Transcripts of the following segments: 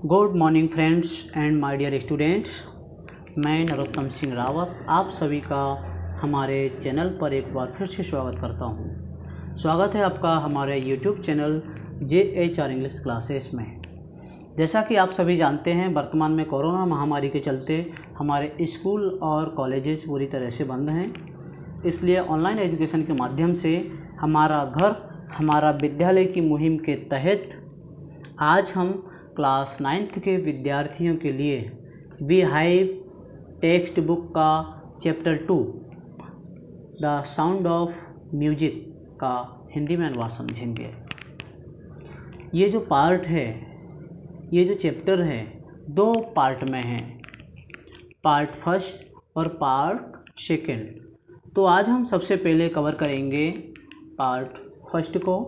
Good morning friends and my dear students. मैं नरोत्तम सिंह रावत आप सभी का हमारे चैनल पर एक बार फिर से स्वागत करता हूं। स्वागत है आपका हमारे YouTube channel JHR English classes में। जैसा कि आप सभी जानते हैं, वर्तमान में कोरोना महामारी के चलते हमारे स्कूल और कॉलेजेस पूरी तरह से बंद हैं। इसलिए ऑनलाइन एजुकेशन के माध्यम से हमारा घर हमारा विद्यालय की मुहिम के तहत आज हम क्लास 9th के विद्यार्थियों के लिए वी हाइव टेक्स्ट बुक का chapter 2 the sound of music का हिंदी में अनुवाद समझेंगे। ये जो पार्ट है, ये जो चैप्टर है, 2 पार्ट में है, पार्ट फर्स्ट और पार्ट सेकंड। तो आज हम सबसे पहले कवर करेंगे पार्ट फर्स्ट को।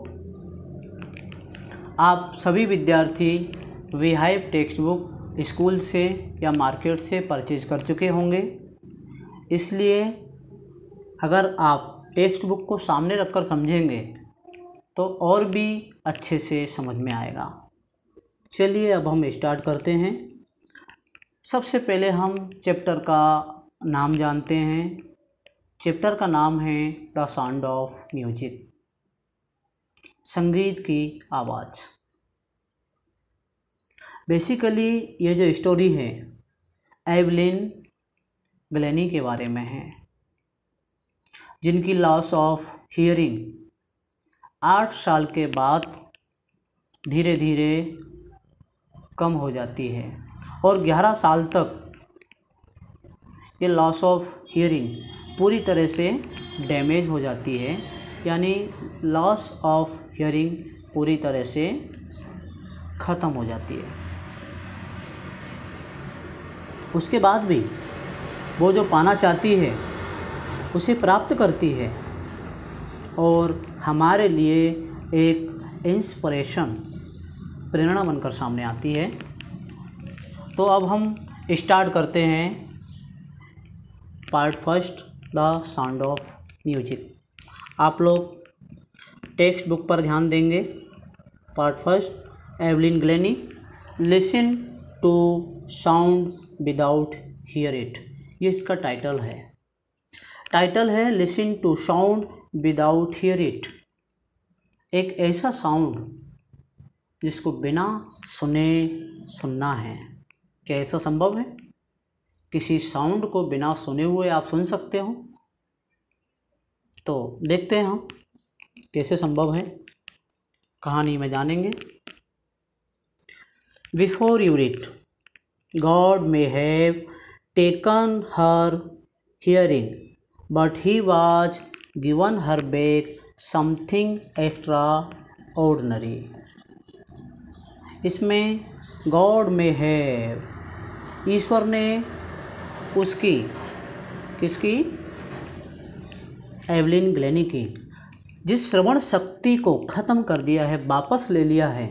आप सभी विद्यार्थी we have text book school से या मार्केट से परचेज कर चुके होंगे, इसलिए अगर आप टेक्स्ट बुक को सामने रखकर समझेंगे तो और भी अच्छे से समझ में आएगा। चलिए अब हम स्टार्ट करते हैं। सबसे पहले हम चैप्टर का नाम जानते हैं। चैप्टर का नाम है द साउंड ऑफ म्यूजिक, संगीत की आवाज़। बेसिकली ये जो स्टोरी है एवलिन ग्लेनी के बारे में है, जिनकी लॉस ऑफ हियरिंग 8 साल के बाद धीरे धीरे कम हो जाती है और 11 साल तक ये लॉस ऑफ हियरिंग पूरी तरह से डैमेज हो जाती है, यानी लॉस ऑफ हियरिंग पूरी तरह से ख़त्म हो जाती है। उसके बाद भी वो जो पाना चाहती है उसे प्राप्त करती है और हमारे लिए एक इंस्पिरेशन, प्रेरणा बनकर सामने आती है। तो अब हम स्टार्ट करते हैं part first the sound of music. आप लोग टेक्स्ट बुक पर ध्यान देंगे। Part first Evelyn Glennie, listen to sound without hear it, ये इसका टाइटल है। टाइटल है listen to sound without hear it. एक ऐसा साउंड जिसको बिना सुने सुनना है। क्या ऐसा संभव है? किसी साउंड को बिना सुने हुए आप सुन सकते हो? तो देखते हैं हम कैसे संभव है, कहानी में जानेंगे। Before you read, God may have taken her hearing, but he was given her back something extraordinary. इसमें God may have, ईश्वर ने उसकी, किसकी? एवलिन ग्लेनी की जिस श्रवण शक्ति को ख़त्म कर दिया है, वापस ले लिया है,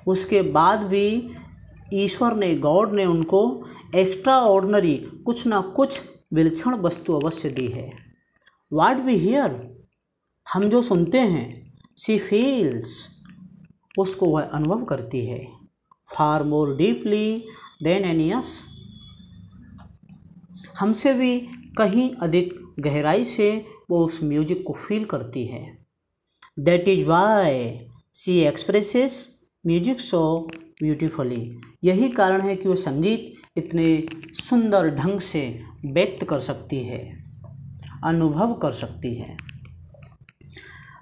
उसके बाद भी ईश्वर ने, गॉड ने उनको एक्स्ट्रा ऑर्डिनरी, कुछ ना कुछ विलक्षण वस्तु अवश्य दी है। व्हाट वी हियर, हम जो सुनते हैं, शी फील्स, उसको वह अनुभव करती है, far more deeply then any अस, हमसे भी कहीं अधिक गहराई से वो उस म्यूजिक को फील करती है। That is why she expresses music so beautifully, यही कारण है कि वो संगीत इतने सुंदर ढंग से व्यक्त कर सकती है, अनुभव कर सकती है।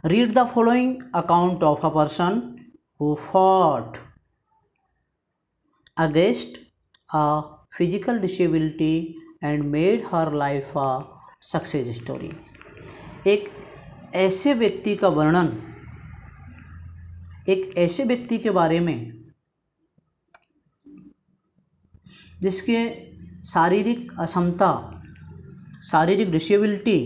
Read the following account of a person who fought against a physical disability and made her life a success story. एक ऐसे व्यक्ति का वर्णन, एक ऐसे व्यक्ति के बारे में जिसके शारीरिक अक्षमता, शारीरिक डिसेबिलिटी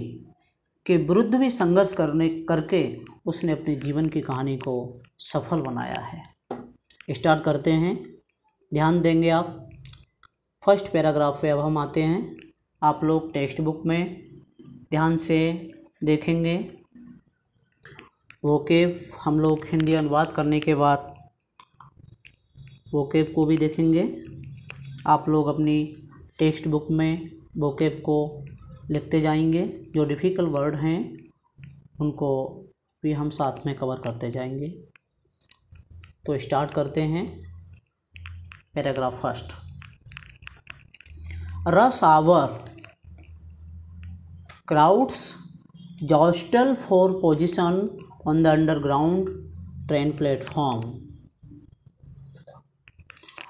के विरुद्ध भी संघर्ष करके उसने अपने जीवन की कहानी को सफल बनाया है। स्टार्ट करते हैं, ध्यान देंगे आप। फर्स्ट पैराग्राफ पे अब हम आते हैं। आप लोग टेक्स्ट बुक में ध्यान से देखेंगे। वोकेब हम लोग हिंदी अनुवाद करने के बाद वोकैब को भी देखेंगे। आप लोग अपनी टेक्स्ट बुक में वोकैब को लिखते जाएंगे। जो डिफ़िकल्ट वर्ड हैं उनको भी हम साथ में कवर करते जाएंगे। तो स्टार्ट करते हैं। Paragraph first. Rush hour, crowds jostle for position on the underground train platform.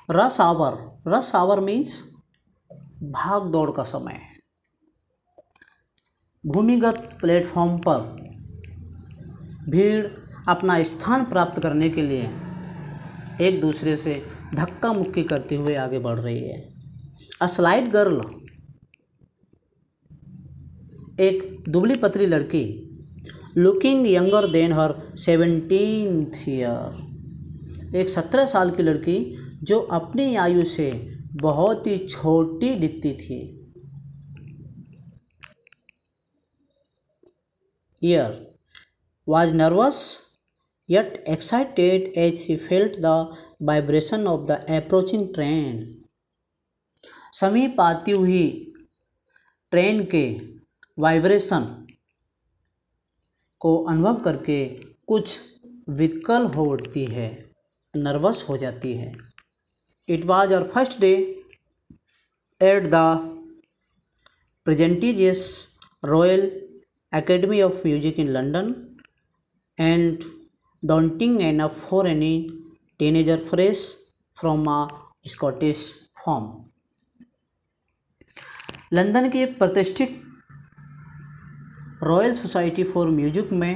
Rush hour means भाग दौड़ का समय। भूमिगत प्लेटफॉर्म पर भीड़ अपना स्थान प्राप्त करने के लिए एक दूसरे से धक्का मुक्की करते हुए आगे बढ़ रही है। अ स्लाइट गर्ल, एक दुबली पतली लड़की, लुकिंग यंगर देन हर 17th ईयर, एक 17 साल की लड़की जो अपनी आयु से बहुत ही छोटी दिखती थी। Year was nervous yet excited as she felt the vibration of the approaching train. समीप आती हुई ट्रेन के वाइब्रेशन को अनुभव करके कुछ विकल हो उठती है, नर्वस हो जाती है। It was our first day at the prestigious Royal Academy of Music in London and daunting enough for any teenager fresh from a Scottish farm. London की एक प्रतिष्ठित रॉयल सोसाइटी फॉर म्यूजिक में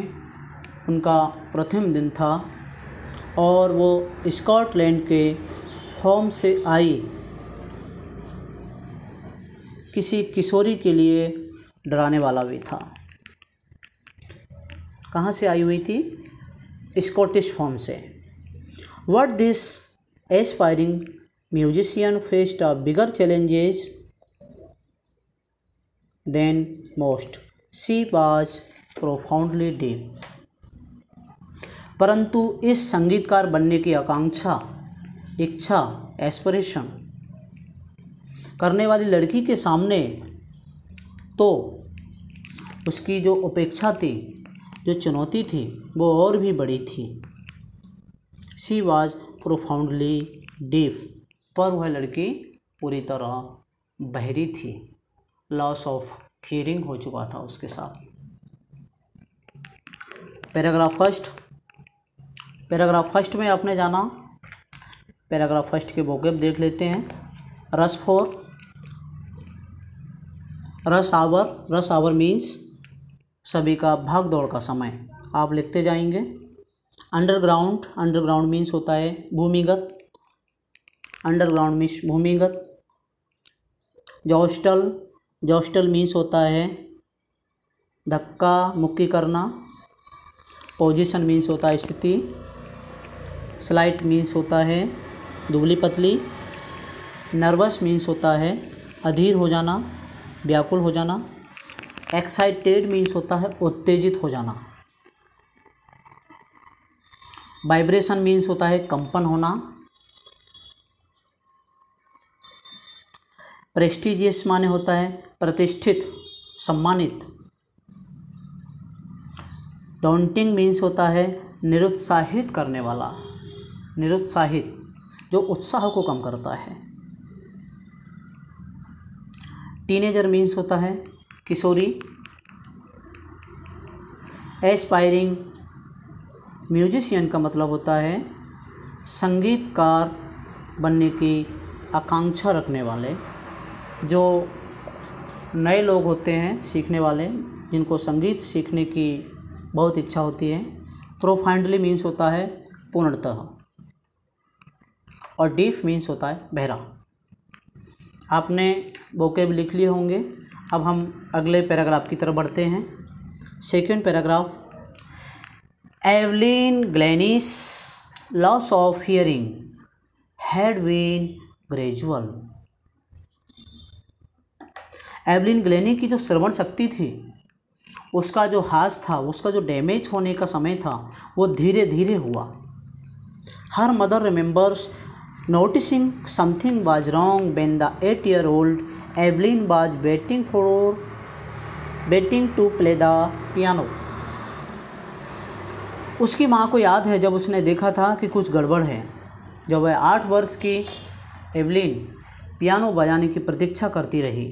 उनका प्रथम दिन था और वो स्कॉटलैंड के फॉर्म से आई किसी किशोरी के लिए डराने वाला भी था। कहाँ से आई हुई थी? स्कॉटिश फॉर्म से। What this aspiring musician faced a bigger challenges than most. She was profoundly deep. परंतु इस संगीतकार बनने की आकांक्षा, इच्छा, एस्पिरेशन करने वाली लड़की के सामने तो उसकी जो अपेक्षा थी, जो चुनौती थी, वो और भी बड़ी थी। शी वॉज प्रोफाउंडली डीफ, पर वह लड़की पूरी तरह बहरी थी। लॉस ऑफ हियरिंग हो चुका था उसके साथ। पैराग्राफ फर्स्ट में आपने जाना। पैराग्राफ फर्स्ट के वोकैब देख लेते हैं। रश आवर मीन्स सभी का भाग दौड़ का समय। आप लिखते जाएंगे। अंडरग्राउंड मीन्स होता है भूमिगत। अंडरग्राउंड मीन्स भूमिगत। जॉस्टल मीन्स होता है धक्का मुक्की करना। पोजीशन मीन्स होता है स्थिति। स्लाइट मीन्स होता है दुबली पतली। नर्वस मीन्स होता है अधीर हो जाना, व्याकुल हो जाना। एक्साइटेड मीन्स होता है उत्तेजित हो जाना। वाइब्रेशन मीन्स होता है कंपन होना। प्रेस्टिजियस माने होता है प्रतिष्ठित, सम्मानित। डॉन्टिंग मीन्स होता है निरुत्साहित करने वाला, निरुत्साहित, जो उत्साह को कम करता है। टीनेजर मीन्स होता है किशोरी। एस्पायरिंग म्यूजिशियन का मतलब होता है संगीतकार बनने की आकांक्षा रखने वाले, जो नए लोग होते हैं सीखने वाले, जिनको संगीत सीखने की बहुत इच्छा होती है। प्रोफाउंडली मीन्स होता है पूर्णतः, और डीफ मीन्स होता है बहरा। आपने वोकैब लिख लिए होंगे। अब हम अगले पैराग्राफ की तरफ बढ़ते हैं। Second paragraph. Evelyn Glennie's loss of hearing had been gradual. Evelyn Glennie की जो श्रवण शक्ति थी, उसका जो हास था, उसका जो डैमेज होने का समय था, वो धीरे धीरे हुआ। Her mother remembers Noticing something was wrong when the 8-year-old Evelyn was waiting to play the piano. उसकी माँ को याद है जब उसने देखा था कि कुछ गड़बड़ है। जब वह 8 वर्ष की एवलिन पियानो बजाने की प्रतीक्षा करती रही।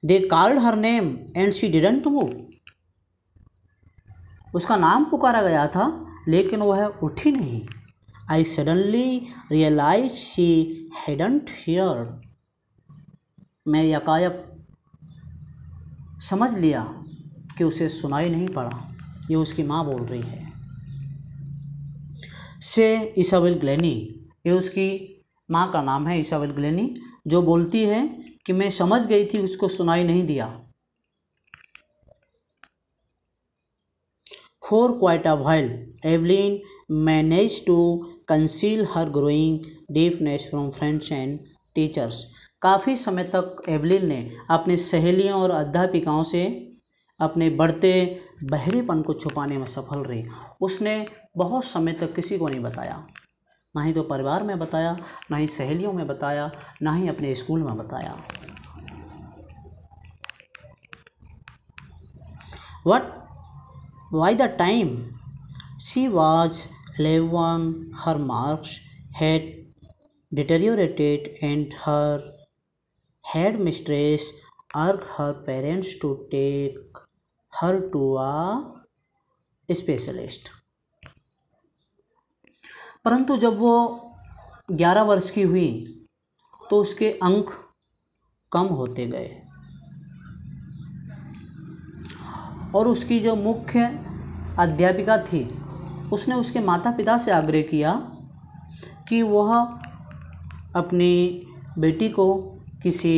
They called her name and she didn't move. उसका नाम पुकारा गया था लेकिन वह उठी नहीं। I suddenly realized she hadn't heard. मैं यकायक समझ लिया कि उसे सुनाई नहीं पड़ा। ये उसकी माँ बोल रही है। से इसाबेल ग्लेनी, ये उसकी माँ का नाम है इसाबेल ग्लेनी, जो बोलती है कि मैं समझ गई थी, उसको सुनाई नहीं दिया। For quite a while, Evelyn managed to conceal her growing deafness from friends and teachers. काफ़ी समय तक एवलिन ने अपनी सहेलियों और अध्यापिकाओं से अपने बढ़ते बहरेपन को छुपाने में सफल रही। उसने बहुत समय तक किसी को नहीं बताया, ना ही तो परिवार में बताया, ना ही सहेलियों में बताया, ना ही अपने स्कूल में बताया। By the time she was 11, her marks had deteriorated and her headmistress urged her parents to take her to a specialist. परंतु जब वो 11 वर्ष की हुई तो उसके अंक कम होते गए और उसकी जो मुख्य अध्यापिका थी उसने उसके माता पिता से आग्रह किया कि वह अपनी बेटी को किसी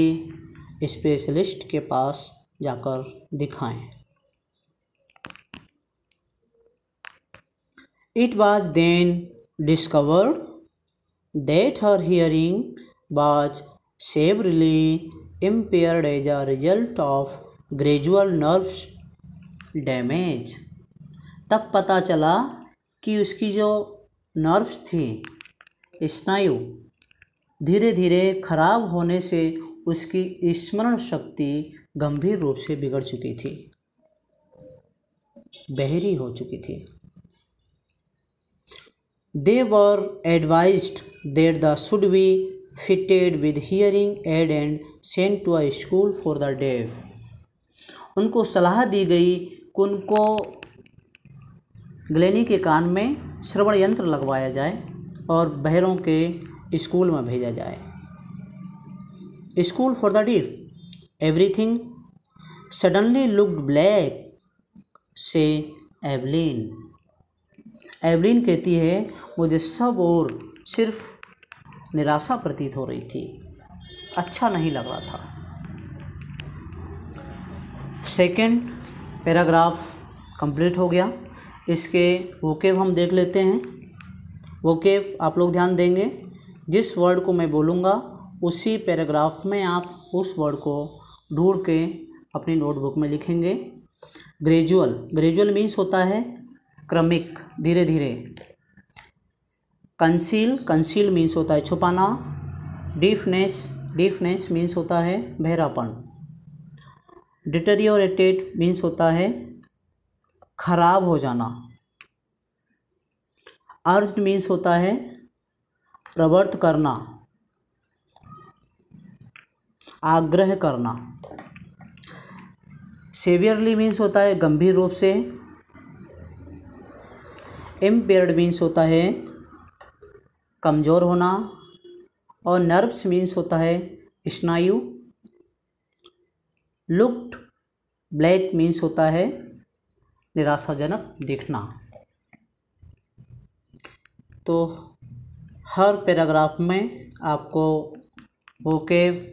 स्पेशलिस्ट के पास जाकर दिखाएं। It was then discovered that her hearing was severely impaired as a result of gradual nerve damage. तब पता चला कि उसकी जो नर्व्स थी, स्नायु, धीरे धीरे खराब होने से उसकी स्मरण शक्ति गंभीर रूप से बिगड़ चुकी थी, बहरी हो चुकी थी। They were advised that the should be fitted with hearing aid and sent to a school for the deaf. उनको सलाह दी गई कि उनको ग्लेनी के कान में श्रवण यंत्र लगवाया जाए और बहरों के स्कूल में भेजा जाए। School for the deaf. Everything suddenly looked black से एवलिन। एवलिन कहती है मुझे सब और सिर्फ निराशा प्रतीत हो रही थी, अच्छा नहीं लग रहा था। सेकंड पैराग्राफ कंप्लीट हो गया। इसके वोकेब हम देख लेते हैं। वोकेब आप लोग ध्यान देंगे, जिस वर्ड को मैं बोलूँगा उसी पैराग्राफ में आप उस वर्ड को ढूंढ के अपनी नोटबुक में लिखेंगे। ग्रेजुअल, ग्रेजुअल मीन्स होता है क्रमिक, धीरे धीरे। कंसील, कंसील मीन्स होता है छुपाना। डीफनेस, डीफनेस मीन्स होता है बहरापन। डिटेरियोरेटेड मीन्स होता है खराब हो जाना। अर्ज्ड मीन्स होता है प्रवृत्त करना, आग्रह करना। सेवियरली मीन्स होता है गंभीर रूप से। इम्पेयर्ड मीन्स होता है कमज़ोर होना। और नर्व्स मीन्स होता है स्नायु। लुक्ड ब्लैक मीन्स होता है निराशाजनक दिखना। तो हर पैराग्राफ में आपको वोकेब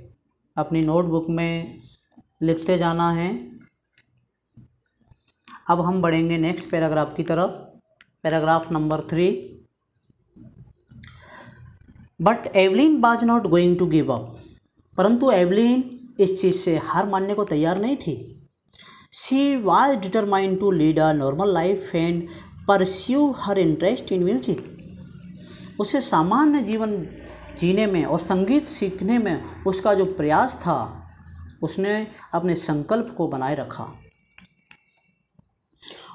अपनी नोटबुक में लिखते जाना है। अब हम बढ़ेंगे नेक्स्ट पैराग्राफ की तरफ। Paragraph number 3। But Evelyn was not going to give up. परंतु एवलिन इस चीज़ से हार मानने को तैयार नहीं थी। She was determined to lead a normal life and pursue her interest in music. उसे सामान्य जीवन जीने में और संगीत सीखने में उसका जो प्रयास था, उसने अपने संकल्प को बनाए रखा।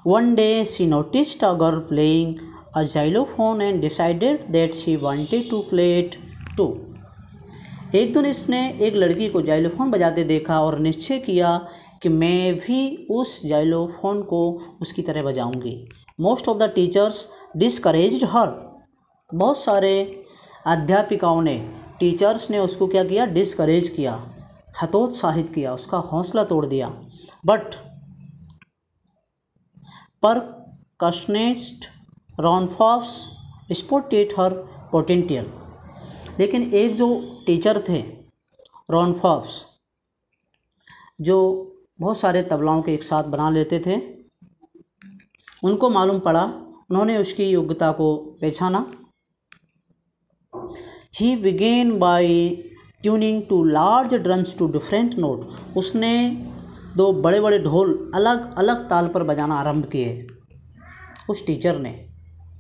One day she noticed a girl playing a xylophone and decided that she wanted to play it too. एक दिन इसने एक लड़की को जाइलोफोन बजाते देखा और निश्चय किया कि मैं भी उस जाइलोफोन को उसकी तरह बजाऊंगी। Most of the teachers discouraged her. बहुत सारे अध्यापिकाओं ने, टीचर्स ने उसको क्या किया, डिस्करेज किया, हतोत्साहित किया, उसका हौसला तोड़ दिया। पर कशनेस्ट रॉनफॉक्स स्पॉटेड हर पोटेंशियल। लेकिन एक जो टीचर थे रॉनफॉक्स, जो बहुत सारे तबलाओं के एक साथ बना लेते थे, उनको मालूम पड़ा, उन्होंने उसकी योग्यता को पहचाना। He began by tuning two large drums to different note. उसने दो बड़े बड़े ढोल अलग अलग ताल पर बजाना आरंभ किए, उस टीचर ने,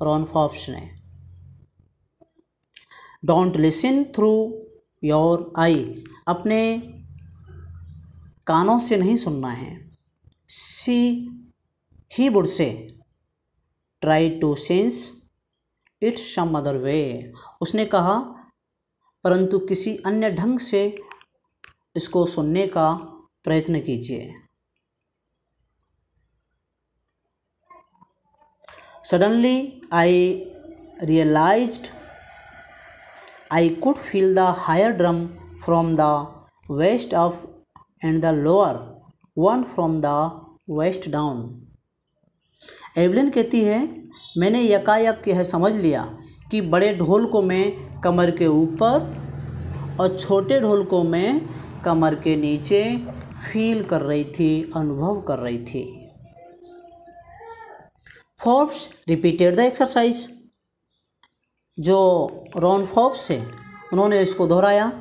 रॉनफॉक्स ने। Don't listen through your eye. अपने कानों से नहीं सुनना है। He would say try to sense it some other way. उसने कहा, परंतु किसी अन्य ढंग से इसको सुनने का प्रयत्न कीजिए। Suddenly I realized I could feel the higher drum from the west up and the lower one from the west down. Evelyn कहती है, मैंने यकायक यह समझ लिया कि बड़े ढोल को मैं कमर के ऊपर और छोटे ढोल को मैं कमर के नीचे फील कर रही थी, अनुभव कर रही थी। Forbes repeated the exercise. जो रॉनफॉक्स है, उन्होंने इसको दोहराया।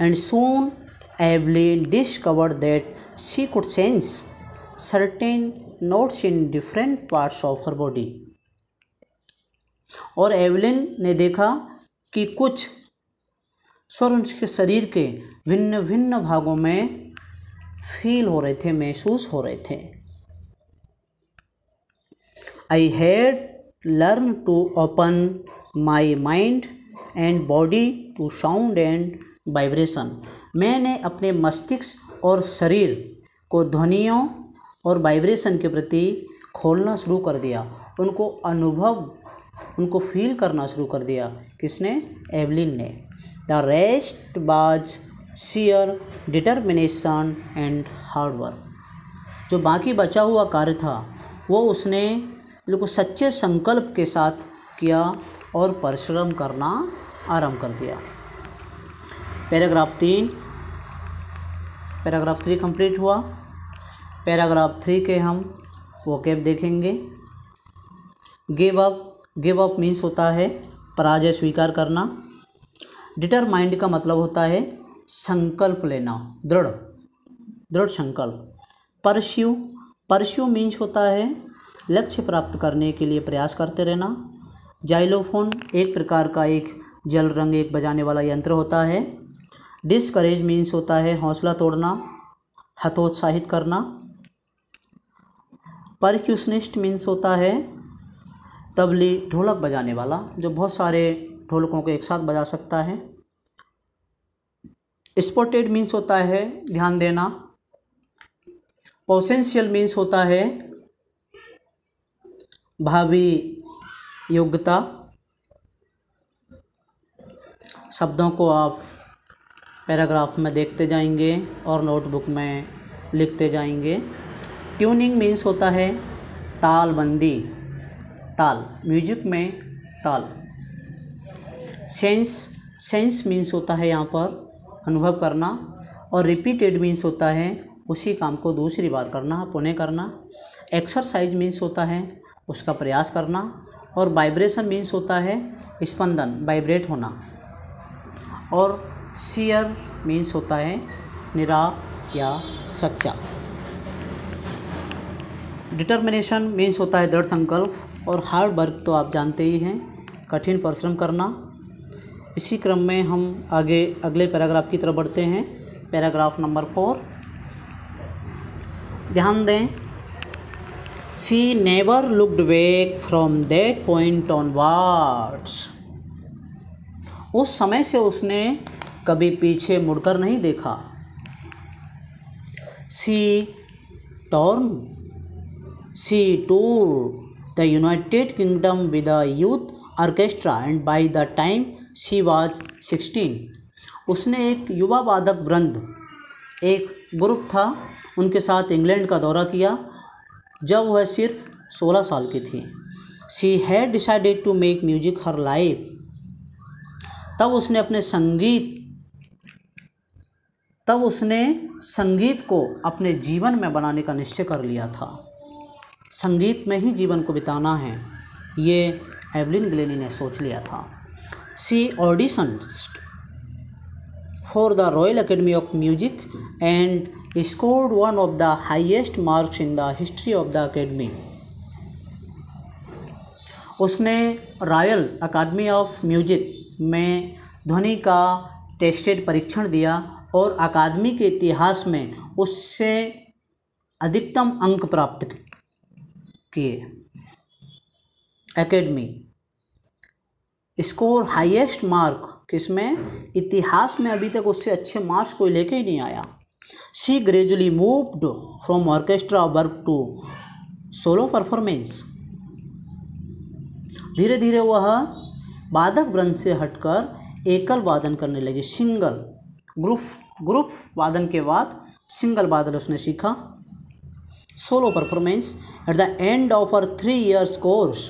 And soon Evelyn discovered that she could sense certain notes in different parts of her body. और एवलिन ने देखा कि कुछ स्वर उनके शरीर के भिन्न भिन्न भागों में फील हो रहे थे, महसूस हो रहे थे। I had learn to open my mind and body to sound and vibration. मैंने अपने मस्तिष्क और शरीर को ध्वनियों और वाइब्रेशन के प्रति खोलना शुरू कर दिया, उनको अनुभव, उनको फील करना शुरू कर दिया। किसने? एवलिन ने। The rest was sheer determination and hard work. जो बाकी बचा हुआ कार्य था वो उसने बिल्कुल सच्चे संकल्प के साथ किया और परिश्रम करना आरंभ कर दिया। पैराग्राफ 3 कंप्लीट हुआ। पैराग्राफ 3 के हम वोकैब देखेंगे। गिव अप मीन्स होता है पराजय स्वीकार करना। डिटरमाइंड का मतलब होता है संकल्प लेना, दृढ़ संकल्प। परस्यू मीन्स होता है लक्ष्य प्राप्त करने के लिए प्रयास करते रहना। जाइलोफोन एक प्रकार का एक जल रंग एक बजाने वाला यंत्र होता है। डिस्करेज मीन्स होता है हौसला तोड़ना, हतोत्साहित करना। परक्यूशनिस्ट मीन्स होता है तबली ढोलक बजाने वाला, जो बहुत सारे ढोलकों को एक साथ बजा सकता है। स्पॉटेड मीन्स होता है ध्यान देना। पोटेंशियल मीन्स होता है भावी योग्यता। शब्दों को आप पैराग्राफ में देखते जाएंगे और नोटबुक में लिखते जाएंगे। ट्यूनिंग मीन्स होता है तालबंदी, ताल, म्यूजिक में ताल। सेंस मीन्स होता है यहाँ पर अनुभव करना। और रिपीटेड मीन्स होता है उसी काम को दूसरी बार करना, पुनः करना। एक्सरसाइज मीन्स होता है उसका प्रयास करना। और वाइब्रेशन मीन्स होता है स्पंदन, वाइब्रेट होना। और सियर मीन्स होता है निरा या सच्चा। डिटर्मिनेशन मीन्स होता है दृढ़ संकल्प। और हार्ड वर्क तो आप जानते ही हैं, कठिन परिश्रम करना। इसी क्रम में हम आगे अगले पैराग्राफ की तरफ बढ़ते हैं। पैराग्राफ नंबर 4, ध्यान दें। She never looked back from that point onwards. उस समय से उसने कभी पीछे मुड़कर नहीं देखा। She toured the United Kingdom with a youth orchestra and by the time she was 16, उसने एक युवा वादक वृंद, एक ग्रुप था, उनके साथ इंग्लैंड का दौरा किया जब वह सिर्फ 16 साल की थी। She had decided to make music her life। तब उसने संगीत को अपने जीवन में बनाने का निश्चय कर लिया था। संगीत में ही जीवन को बिताना है, ये एवलिन ग्लेनी ने सोच लिया था। She auditioned for the Royal Academy of Music and scored one of the highest marks in the history of the Academy। उसने रॉयल अकादमी ऑफ म्यूजिक में ध्वनि का टेस्टेड परीक्षण दिया और अकादमी के इतिहास में उससे अधिकतम अंक प्राप्त किए। एकेडमी स्कोर हाईएस्ट मार्क, किसमें? इतिहास में अभी तक उससे अच्छे मार्क्स कोई लेके ही नहीं आया। She gradually moved from orchestra work to solo performance. धीरे धीरे वह वादक वृंद से हटकर एकल वादन करने लगी। सिंगल ग्रुप वादन के बाद सिंगल वादन उसने सीखा। Solo performance at the end of her 3 years course.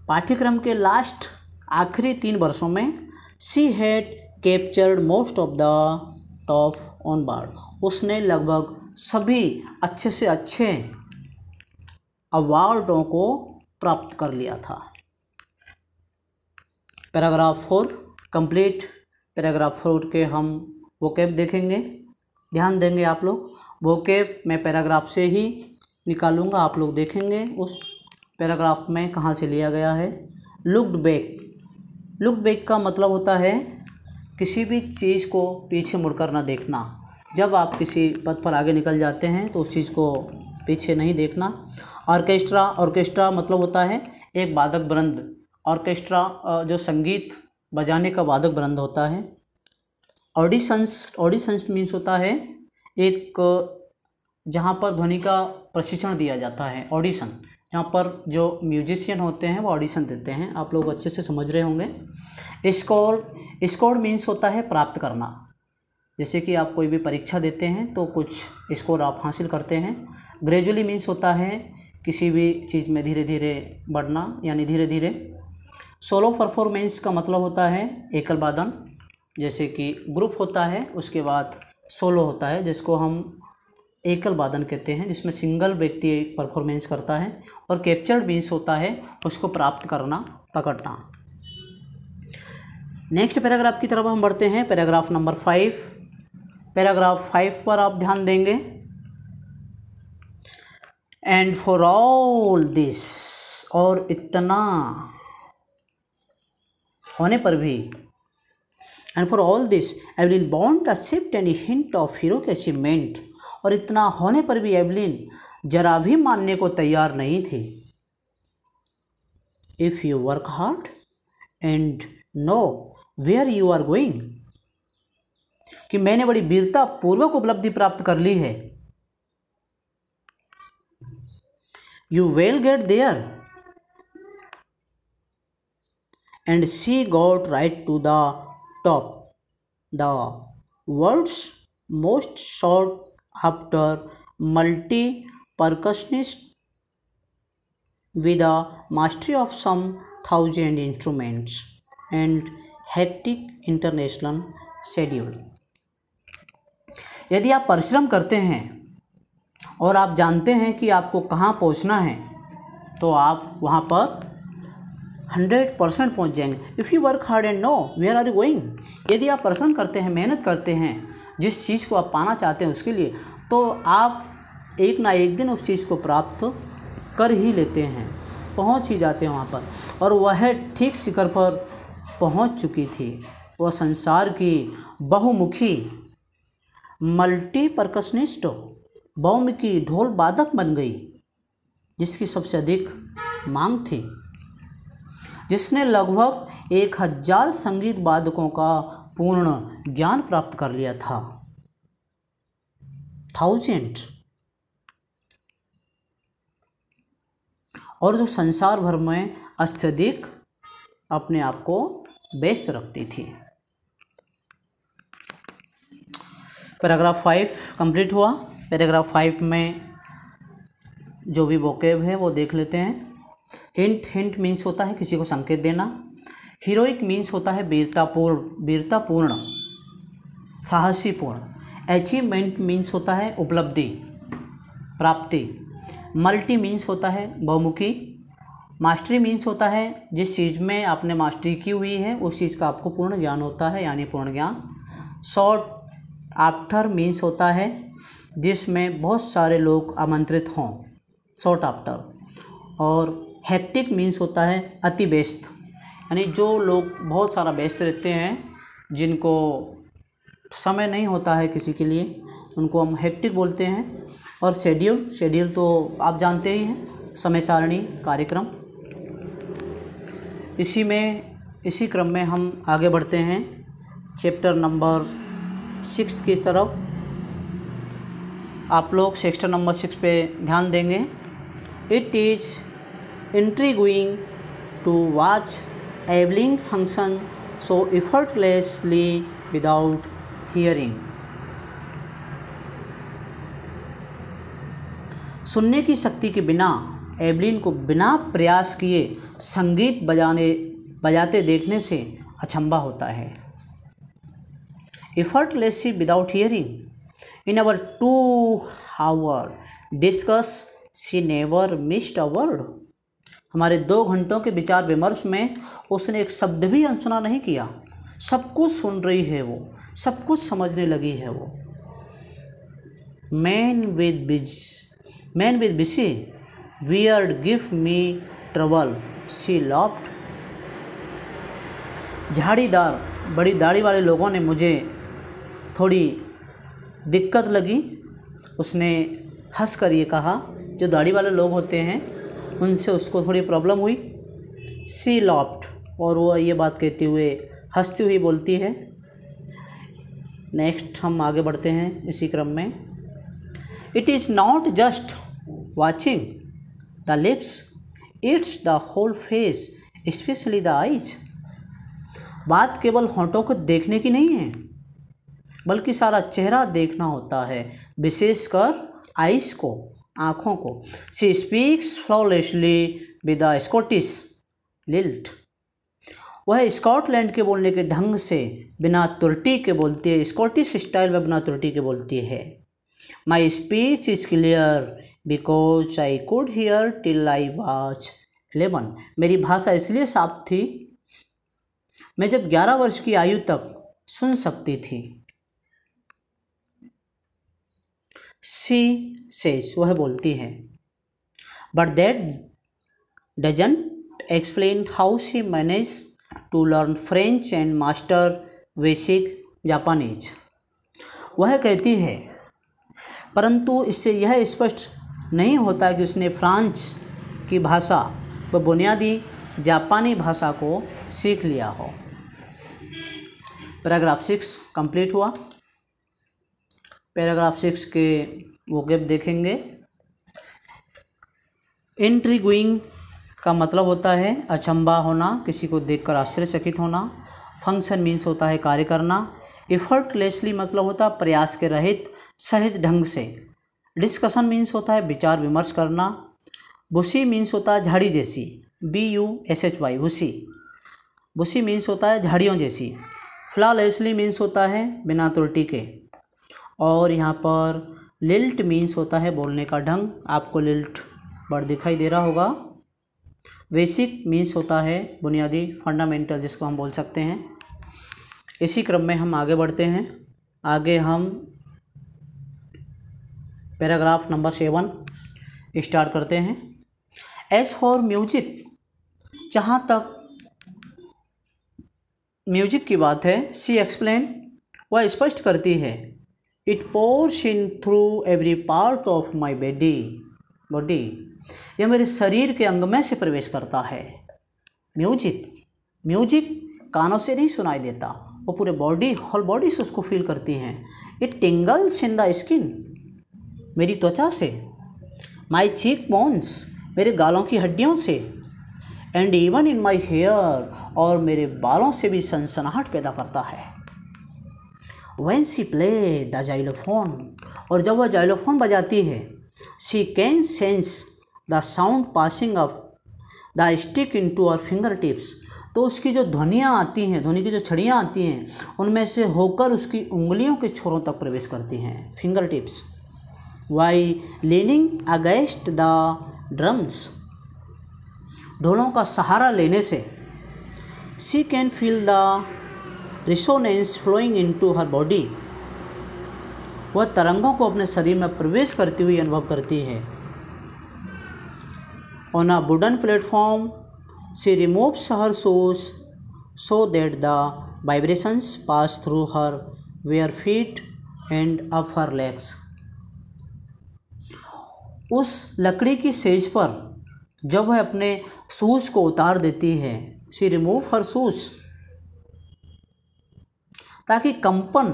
पाठ्यक्रम के लास्ट आखिरी 3 वर्षों में she had captured most of the top on board. उसने लगभग सभी अच्छे से अच्छे अवार्डों को प्राप्त कर लिया था। Paragraph 4 complete. पैराग्राफ 4 के हम वोकैब देखेंगे, ध्यान देंगे आप लोग। वोकैब मैं पैराग्राफ से ही निकालूंगा, आप लोग देखेंगे उस पैराग्राफ में कहाँ से लिया गया है। लुक्ड बैक का मतलब होता है किसी भी चीज़ को पीछे मुड़कर ना देखना। जब आप किसी पथ पर आगे निकल जाते हैं तो उस चीज़ को पीछे नहीं देखना। ऑर्केस्ट्रा मतलब होता है एक वादक वृंद। ऑर्केस्ट्रा जो संगीत बजाने का वादक वृंद होता है। ऑडिशंस मीन्स होता है एक जहाँ पर ध्वनि का प्रशिक्षण दिया जाता है। ऑडिशन, यहाँ पर जो म्यूजिशियन होते हैं वो ऑडिशन देते हैं, आप लोग अच्छे से समझ रहे होंगे। स्कोर मीन्स होता है प्राप्त करना। जैसे कि आप कोई भी परीक्षा देते हैं तो कुछ स्कोर आप हासिल करते हैं। ग्रेजुअली मीन्स होता है किसी भी चीज़ में धीरे धीरे बढ़ना, यानी धीरे धीरे। सोलो परफॉर्मेंस का मतलब होता है एकल वादन। जैसे कि ग्रुप होता है, उसके बाद सोलो होता है जिसको हम एकल वादन कहते हैं, जिसमें सिंगल व्यक्ति परफॉर्मेंस करता है। और कैप्चर्ड मीन्स होता है उसको प्राप्त करना, पकड़ना। नेक्स्ट पैराग्राफ की तरफ हम बढ़ते हैं। Paragraph number 5। पैराग्राफ 5 पर आप ध्यान देंगे। एंड फॉर ऑल दिस, और इतना होने पर भी, and for all this Evelyn won't accept any hint of heroic achievement. और इतना होने पर भी एवलिन जरा भी मानने को तैयार नहीं थी। If you work hard and know where you are going, कि मैंने बड़ी वीरता पूर्वक उपलब्धि प्राप्त कर ली है। You will get there. And she got right to the top, the world's most sought after multi-percussionist with a mastery of some 1000 instruments and hectic international schedule। यदि आप परिश्रम करते हैं और आप जानते हैं कि आपको कहाँ पहुँचना है तो आप वहाँ पर 100% पहुँच जाएंगे। If you work hard and know where are you going, यदि आप परिश्रम करते हैं, मेहनत करते हैं जिस चीज़ को आप पाना चाहते हैं उसके लिए, तो आप एक ना एक दिन उस चीज़ को प्राप्त कर ही लेते हैं, पहुंच ही जाते हैं वहाँ पर। और वह ठीक शिखर पर पहुंच चुकी थी। वह संसार की बहुमुखी मल्टी परकशनिस्ट, बहुमुखी ढोल वादक बन गई, जिसकी सबसे अधिक मांग थी, जिसने लगभग 1000 संगीत वादकों का पूर्ण ज्ञान प्राप्त कर लिया था। 1000। और जो संसार भर में अत्यधिक अपने आप को व्यस्त रखती थी। पैराग्राफ 5 कंप्लीट हुआ। पैराग्राफ 5 में जो भी वोकेब है वो देख लेते हैं। हिंट, हिंट मीन्स होता है किसी को संकेत देना। हीरोइक मीन्स होता है वीरतापूर्ण, साहसीपूर्ण। अचीवमेंट मीन्स होता है उपलब्धि, प्राप्ति। मल्टी मीन्स होता है बहुमुखी। मास्टरी मीन्स होता है जिस चीज़ में आपने मास्टरी की हुई है उस चीज़ का आपको पूर्ण ज्ञान होता है, यानी पूर्ण ज्ञान। शॉर्ट आफ्टर मीन्स होता है जिसमें बहुत सारे लोग आमंत्रित हों, शॉर्ट आफ्टर। और हेक्टिक मीन्स होता है अति व्यस्त, यानी जो लोग बहुत सारा व्यस्त रहते हैं, जिनको समय नहीं होता है किसी के लिए, उनको हम हेक्टिक बोलते हैं। और शेड्यूल तो आप जानते ही हैं, समय सारणी, कार्यक्रम। इसी क्रम में हम आगे बढ़ते हैं चैप्टर नंबर 6 की तरफ। आप लोग सेक्शन नंबर 6 पे ध्यान देंगे। It is intriguing to watch Evelyn function so effortlessly without hearing। सुनने की शक्ति के बिना एवलिन को बिना प्रयास किए संगीत बजाते देखने से अचंभा होता है। effortlessly without hearing। in our 2-hour discuss she never missed a word। हमारे 2 घंटों के विचार विमर्श में उसने एक शब्द भी अनसुना नहीं किया। सब कुछ सुन रही है वो, सब कुछ समझने लगी है वो। Man with bushy beard give me trouble she laughed. झाड़ीदार बड़ी दाढ़ी वाले लोगों ने मुझे थोड़ी दिक्कत लगी, उसने हंसकर ये कहा। जो दाढ़ी वाले लोग होते हैं उनसे उसको थोड़ी प्रॉब्लम हुई। सी लॉफ्ट, और वो ये बात कहते हुए हंसती हुई बोलती है। नेक्स्ट हम आगे बढ़ते हैं इसी क्रम में। It is not just watching the lips, it's the whole face specially the eyes. बात केवल होंठों को देखने की नहीं है, बल्कि सारा चेहरा देखना होता है, विशेषकर आइज को, आँखों को। She speaks flawlessly with a Scottish lilt. वह स्कॉटलैंड के बोलने के ढंग से बिना त्रुटि के बोलती है, स्कॉटिश स्टाइल में बिना त्रुटि के बोलती है। My speech is clear because I could hear till I was 11। मेरी भाषा इसलिए साफ थी, मैं जब 11 वर्ष की आयु तक सुन सकती थी। सी सेज, वह बोलती है। But that doesn't explain how she manage to learn French and master basic Japanese. वह कहती है, परंतु इससे यह स्पष्ट नहीं होता कि उसने फ्रांस की भाषा व बुनियादी जापानी भाषा को सीख लिया हो। पैराग्राफ 6 कंप्लीट हुआ। पैराग्राफ 6 के वोकैब देखेंगे। इंट्रिग्विंग का मतलब होता है अचंभा होना, किसी को देखकर आश्चर्यचकित होना। फंक्शन मीन्स होता है कार्य करना। एफर्टलेसली मतलब होता है प्रयास के रहित, सहज ढंग से। डिस्कशन मीन्स होता है विचार विमर्श करना। बुशी मीन्स होता है झाड़ी जैसी, BUSHY बुशी। बुशी मीन्स होता है झाड़ियों जैसी। फ्लॉलेसली मीन्स होता है बिना त्रुटि के। और यहाँ पर लिल्ट मीन्स होता है बोलने का ढंग। आपको लिल्ट वर्ड दिखाई दे रहा होगा। बेसिक मीन्स होता है बुनियादी, फंडामेंटल, जिसको हम बोल सकते हैं। इसी क्रम में हम आगे बढ़ते हैं। आगे हम पैराग्राफ नंबर 7 स्टार्ट करते हैं। एज फॉर म्यूजिक, जहाँ तक म्यूजिक की बात है, शी एक्सप्लेन, वह स्पष्ट करती है, it pores in through every part of my body, यह मेरे शरीर के अंग में से प्रवेश करता है। म्यूजिक कानों से नहीं सुनाई देता, वो पूरे होल बॉडी से उसको फील करती हैं। इट टिंगल्स इन द स्किन, मेरी त्वचा से, माई चीक बोन्स, मेरे गालों की हड्डियों से, and even in my hair, और मेरे बालों से भी सनसनाहट पैदा करता है। When she play the xylophone, और जब वह जाइलोफोन बजाती है, she can sense the sound passing of the stick into our finger tips, तो उसकी जो ध्वनियाँ आती हैं, ध्वनि की जो छड़ियाँ आती हैं, उनमें से होकर उसकी उंगलियों के छोरों तक प्रवेश करती हैं, finger tips. By leaning against the drums, ढोलों का सहारा लेने से, she can feel the resonance flowing into her body, वह तरंगों को अपने शरीर में प्रवेश करती हुई अनुभव करती है। On a wooden platform she removes her shoes so that the vibrations pass through her bare feet and up her legs, उस लकड़ी की सेज पर जब वह अपने शूज़ को उतार देती है, शी रिमूव हर शूज़, ताकि कंपन,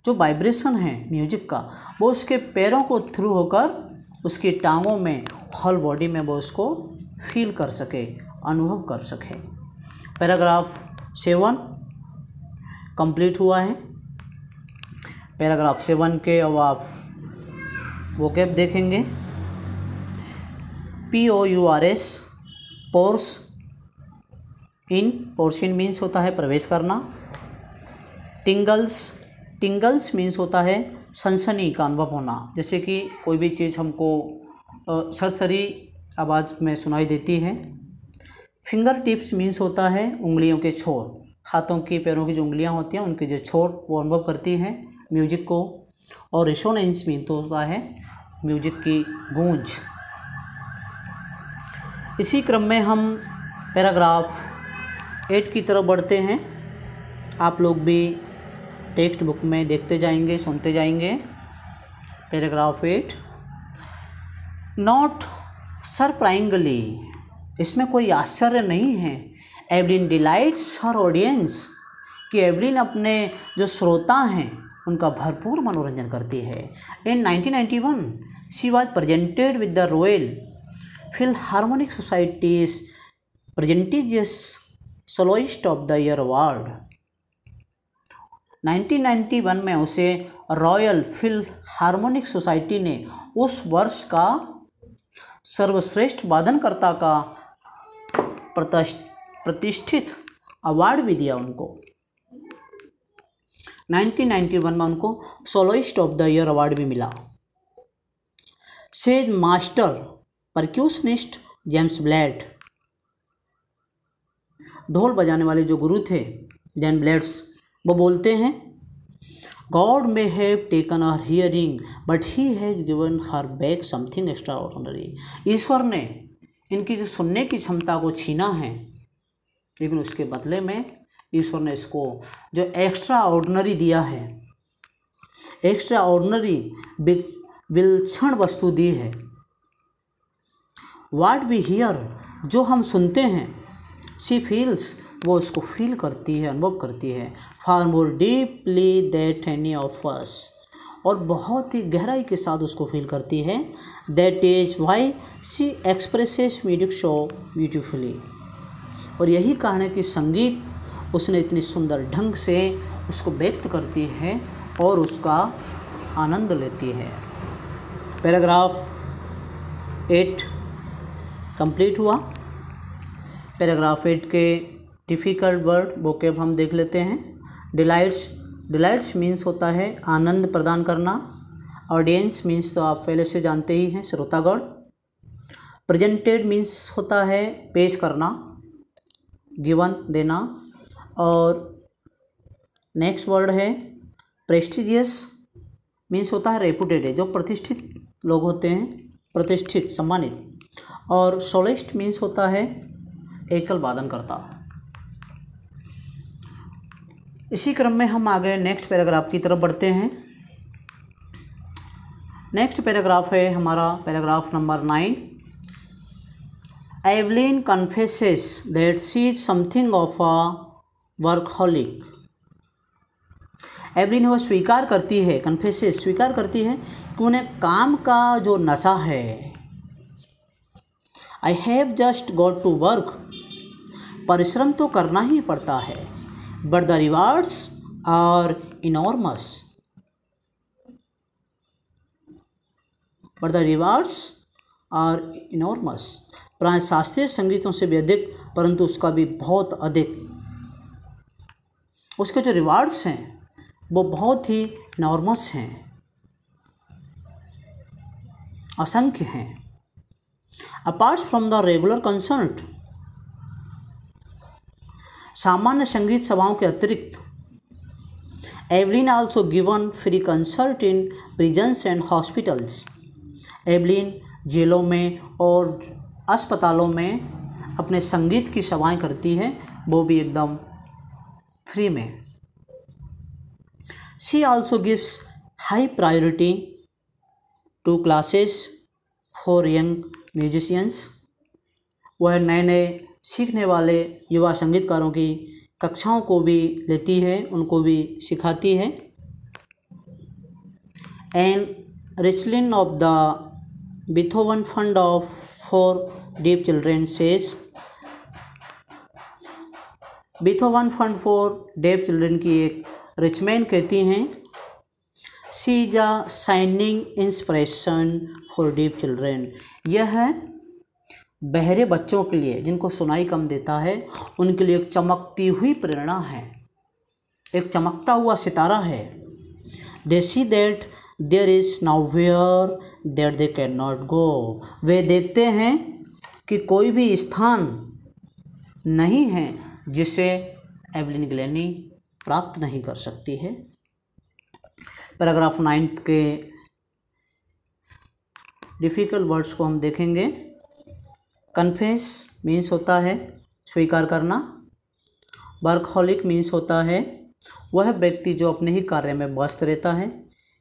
जो वाइब्रेशन है म्यूजिक का, वो उसके पैरों को थ्रू होकर उसकी टांगों में, होल बॉडी में वो उसको फील कर सके, अनुभव कर सके। पैराग्राफ 7 कंप्लीट हुआ है। पैराग्राफ 7 के अब आप वोकैब देखेंगे। POURS, पोर्स इन, पोर्शन मीन्स होता है प्रवेश करना। टिंगल्स मीन्स होता है सनसनी का अनुभव होना, जैसे कि कोई भी चीज़ हमको सरसरी आवाज़ में सुनाई देती है। फिंगर टिप्स मीन्स होता है उंगलियों के छोर, हाथों की पैरों की जो उंगलियां होती हैं उनके जो छोर वो अनुभव करती हैं म्यूजिक को। और रिसोनेंस मीन्स तो होता है म्यूजिक की गूंज। इसी क्रम में हम पैराग्राफ 8 की तरफ बढ़ते हैं। आप लोग भी टेक्स्ट बुक में देखते जाएंगे, सुनते जाएंगे। पैराग्राफ 8, नॉट सरप्राइजिंगली, इसमें कोई आश्चर्य नहीं है, एवलिन डिलाइट्स हर ऑडियंस, कि एवलिन अपने जो श्रोता हैं उनका भरपूर मनोरंजन करती है। In 1991 she was presented with the Royal Philharmonic Society's prestigious soloist of the year award. 1991 में उसे रॉयल फिल्हार्मोनिक सोसाइटी ने उस वर्ष का सर्वश्रेष्ठ वादनकर्ता का प्रतिष्ठित अवार्ड भी दिया उनको। 1991 में उनको soloist of the year award भी मिला। सेज मास्टर परक्यूशनिस्ट जेम्स ब्लेड, ढोल बजाने वाले जो गुरु थे जैन ब्लेड्स, वो बोलते हैं, God may have taken her hearing but he has given her back something extraordinary. ईश्वर ने इनकी जो सुनने की क्षमता को छीना है, लेकिन उसके बदले में ईश्वर ने इसको जो एक्स्ट्रा ऑर्डिनरी दिया है, एक्स्ट्रा ऑर्डिनरी विलक्षण वस्तु दी है। वाट वी हियर, जो हम सुनते हैं, शी फील्स, वो उसको फील करती है, अनुभव करती है, far more deeply that any of us, और बहुत ही गहराई के साथ उसको फील करती है। That is why she expresses music so beautifully, और यही कारण है कि संगीत उसने इतनी सुंदर ढंग से उसको व्यक्त करती है और उसका आनंद लेती है। पैराग्राफ 8 कंप्लीट हुआ। पैराग्राफ 8 के डिफ़िकल्ट वर्ड वोकैब हम देख लेते हैं। डिलाइट्स मीन्स होता है आनंद प्रदान करना। ऑडियंस मीन्स तो आप पहले से जानते ही हैं, श्रोतागण। प्रेजेंटेड मीन्स होता है पेश करना, गिवन देना। और नेक्स्ट वर्ड है प्रेस्टिजियस, मीन्स होता है रेपुटेड, जो प्रतिष्ठित लोग होते हैं, प्रतिष्ठित, सम्मानित। और सोलिस्ट मीन्स होता है एकल वादनकर्ता। इसी क्रम में हम आगे नेक्स्ट पैराग्राफ की तरफ बढ़ते हैं। नेक्स्ट पैराग्राफ है हमारा paragraph number 9। Evelyn confesses that she is something of a workaholic. Evelyn वह स्वीकार करती है, कन्फेसेस स्वीकार करती है कि उन्हें काम का जो नशा है। I have just got to work, परिश्रम तो करना ही पड़ता है, but the rewards are enormous, but the rewards are enormous. प्राय शास्त्रीय संगीतों से भी अधिक, परंतु उसका भी बहुत अधिक, उसके जो रिवार्ड्स हैं वो बहुत ही इनॉर्मस हैं, असंख्य हैं। Apart from the regular concert, सामान्य संगीत सभाओं के अतिरिक्त, Evelyn also given free concert in prisons and hospitals. Evelyn जेलों में और अस्पतालों में अपने संगीत की सभाएं करती है, वो भी एकदम फ्री में। She also gives high priority to classes for young musicians. वह नए नए सीखने वाले युवा संगीतकारों की कक्षाओं को भी लेती है, उनको भी सिखाती है। And रिचलिन of the Beethoven fund of for deep children says. Beethoven fund for def children की एक रिचमैन कहती हैं, she is a shining inspiration for deep children. यह है बहरे बच्चों के लिए, जिनको सुनाई कम देता है, उनके लिए एक चमकती हुई प्रेरणा है, एक चमकता हुआ सितारा है। They see that there is nowhere that they can not go. वे देखते हैं कि कोई भी स्थान नहीं है जिसे एवलिन ग्लेनी प्राप्त नहीं कर सकती है। पैराग्राफ 9 के डिफ़िकल्ट वर्ड्स को हम देखेंगे। कन्फेस मीन्स होता है स्वीकार करना। वर्कहॉलिक मीन्स होता है वह व्यक्ति जो अपने ही कार्य में व्यस्त रहता है।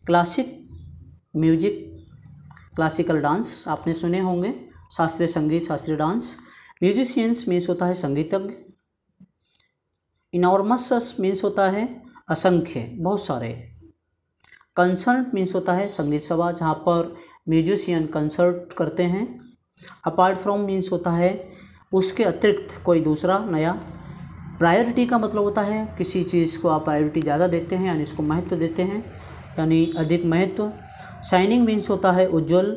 क्लासिक म्यूजिक, क्लासिकल डांस आपने सुने होंगे, शास्त्रीय संगीत, शास्त्रीय डांस। म्यूजिशियंस मीन्स होता है संगीतज्ञ। इनॉर्मस मीन्स होता है असंख्य, बहुत सारे। कंसर्ट मीन्स होता है संगीत सभा, जहाँ पर म्यूजिशियन कंसर्ट करते हैं। अपार्ट फ्रॉम मीन्स होता है उसके अतिरिक्त कोई दूसरा नया। प्रायोरिटी का मतलब होता है किसी चीज़ को आप प्रायोरिटी ज़्यादा देते हैं, यानी इसको महत्व देते हैं, यानी अधिक महत्व। शाइनिंग मीन्स होता है उज्ज्वल,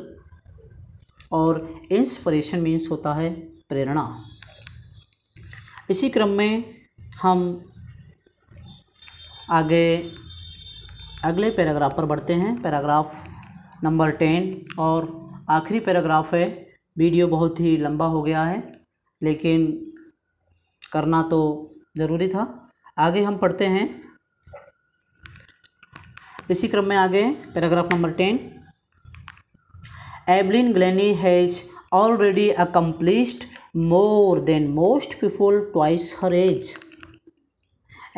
और इंस्पिरेशन मीन्स होता है प्रेरणा। इसी क्रम में हम आगे अगले पैराग्राफ पर बढ़ते हैं, पैराग्राफ नंबर 10 और आखिरी पैराग्राफ है। वीडियो बहुत ही लंबा हो गया है, लेकिन करना तो ज़रूरी था। आगे हम पढ़ते हैं इसी क्रम में आगे paragraph number 10। Evelyn Glennie has already accomplished more than most people twice her age.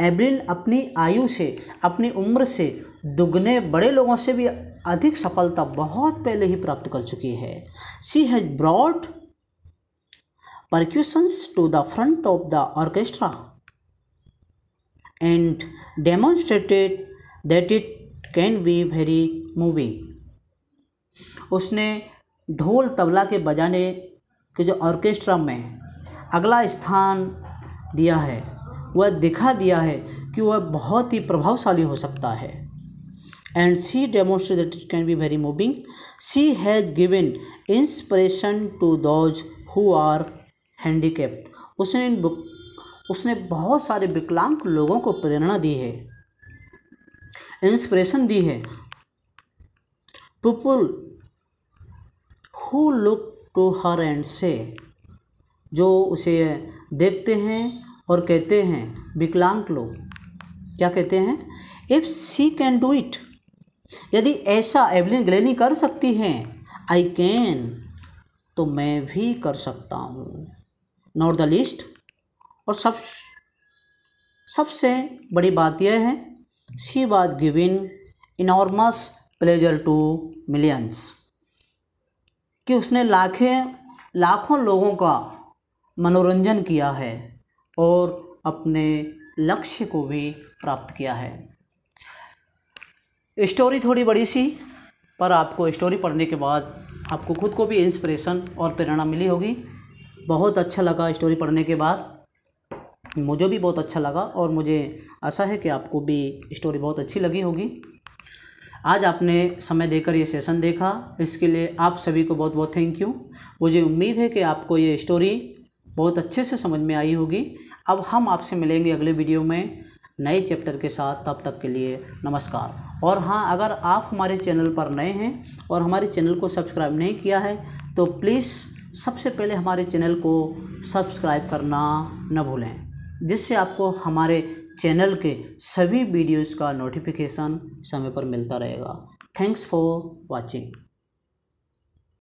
एवलिन अपनी आयु से, अपनी उम्र से दुगने बड़े लोगों से भी अधिक सफलता बहुत पहले ही प्राप्त कर चुकी है। She has brought percussions to the front of the orchestra and demonstrated that it can be very moving. उसने ढोल तबला के बजाने के जो ऑर्केस्ट्रा में अगला स्थान दिया है, वह दिखा दिया है कि वह बहुत ही प्रभावशाली हो सकता है। And she demonstrated that it can be very moving. She has given inspiration to those who are handicapped. उसने बहुत सारे विकलांग लोगों को प्रेरणा दी है, इंस्पिरेशन दी है। People who look to her and say, जो उसे देखते हैं और कहते हैं, विकलांग लोग क्या कहते हैं, if she can do it, यदि ऐसा एवलिन ग्लेनी कर सकती हैं, आई कैन, तो मैं भी कर सकता हूँ। Note the list. और सबसे बड़ी बात यह है, she was giving enormous pleasure to millions, कि उसने लाखों लोगों का मनोरंजन किया है और अपने लक्ष्य को भी प्राप्त किया है। स्टोरी थोड़ी बड़ी सी, पर आपको स्टोरी पढ़ने के बाद आपको खुद को भी इंस्पिरेशन और प्रेरणा मिली होगी। बहुत अच्छा लगा स्टोरी पढ़ने के बाद, मुझे भी बहुत अच्छा लगा और मुझे आशा है कि आपको भी स्टोरी बहुत अच्छी लगी होगी। आज आपने समय देकर ये सेशन देखा, इसके लिए आप सभी को बहुत बहुत थैंक यू। मुझे उम्मीद है कि आपको ये स्टोरी बहुत अच्छे से समझ में आई होगी। अब हम आपसे मिलेंगे अगले वीडियो में नए चैप्टर के साथ। तब तक के लिए नमस्कार। और हाँ, अगर आप हमारे चैनल पर नए हैं और हमारे चैनल को सब्सक्राइब नहीं किया है तो प्लीज़ सबसे पहले हमारे चैनल को सब्सक्राइब करना न भूलें, जिससे आपको हमारे चैनल के सभी वीडियोज़ का नोटिफिकेशन समय पर मिलता रहेगा। Thanks for watching.